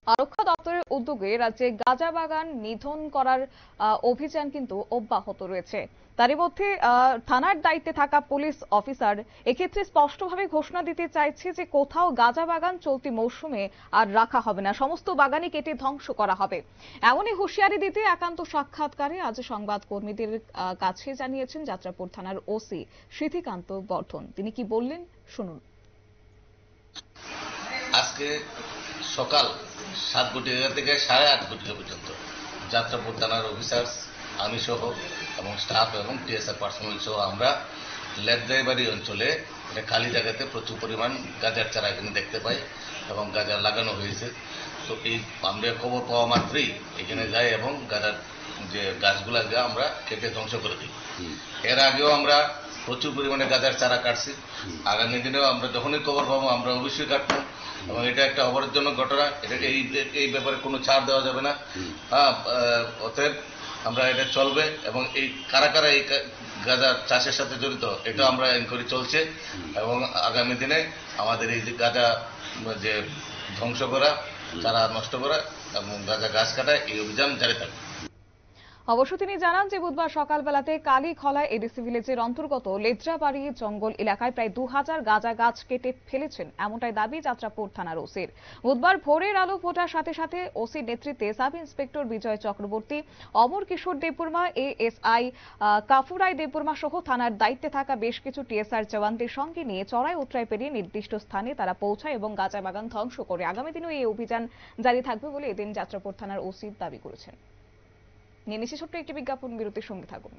আরক্ষা দপ্তরের উদ্যোগে রাজ্যে গাঁজা বাগান নিধন করার অভিযান কিন্তু অব্যাহত রয়েছে। তারই মধ্যে থানার দায়িত্বে থাকা পুলিশ অফিসার এক্ষেত্রে স্পষ্টভাবে ঘোষণা দিতে চাইছে যে কোথাও গাঁজা বাগান চলতি মৌসুমে আর রাখা হবে না, সমস্ত বাগানই কেটে ধ্বংস করা হবে। এমনই হুঁশিয়ারি দিতে একান্ত সাক্ষাৎকারে আজ সংবাদ কর্মীদের কাছে জানিয়েছেন যাত্রাপুর থানার ওসি সিদ্ধিকান্ত বর্ধন। তিনি কি বললেন শুনুন। আজকে সকাল 7 ঘটিকা থেকে 8:30 ঘটিকা পর্যন্ত যাত্রাপুর থানার অফিসার্স, আমি সহ এবং স্টাফ এবং টিএসআর পার্সোনাল সহ আমরা লেকদাইবাড়ি অঞ্চলে একটা খালি জায়গাতে প্রচুর পরিমাণ গাঁজার চারা এখানে দেখতে পাই এবং গাঁজা লাগানো হয়েছে। তো এই আমরা খবর পাওয়া মাত্রই এখানে যাই এবং গাঁজার যে গাছগুলাকে আমরা কেটে ধ্বংস করে দিই। এর আগেও আমরা প্রচুর পরিমাণে গাঁজার চারা কাটছি। আগামী দিনেও আমরা যখনই খবর পাবো আমরা অবশ্যই কাটবো এবং এটা একটা অপরাধজনক ঘটনা। এটাকে এই ব্যাপারে কোনো ছাড় দেওয়া যাবে না। অতএব আমরা এটা চলবে এবং এই কারা কারা এই গাঁজা চাষের সাথে জড়িত এটা আমরা এনকোয়ারি চলছে এবং আগামী দিনে আমাদের এই যে গাঁজা যে ধ্বংস করা, চারা নষ্ট করা এবং গাঁজা গাছ কাটা এই অভিযান জারি থাকবে। অবশ্য তিনি জানান যে বুধবার সকালবেলাতে কালীখলা এডিসি ভিলেজের অন্তর্গত লেদ্রাবাড়ি জঙ্গল এলাকায় প্রায় 2000 গাঁজা গাছ কেটে ফেলেছেন, এমনটাই দাবি যাত্রাপুর থানার ওসির। বুধবার ভোরের আলো ফোটার সাথে সাথে ওসির নেতৃত্বে সাব ইন্সপেক্টর বিজয় চক্রবর্তী, অমর কিশোর দেববর্মা, এএসআই কাফুরাই দেববর্মা সহ থানার দায়িত্বে থাকা বেশ কিছু টিএসআর জওয়ানদের সঙ্গে নিয়ে চড়াই উতরাই পেরিয়ে নির্দিষ্ট স্থানে তারা পৌঁছায় এবং গাঁজা বাগান ধ্বংস করে। আগামী দিনেও এই অভিযান জারি থাকবে বলে এদিন যাত্রাপুর থানার ওসি দাবি করেছেন। নিয়ে নিচ্ছে ছোট্ট একটি বিজ্ঞাপন, বিরতির সঙ্গে থাকুন।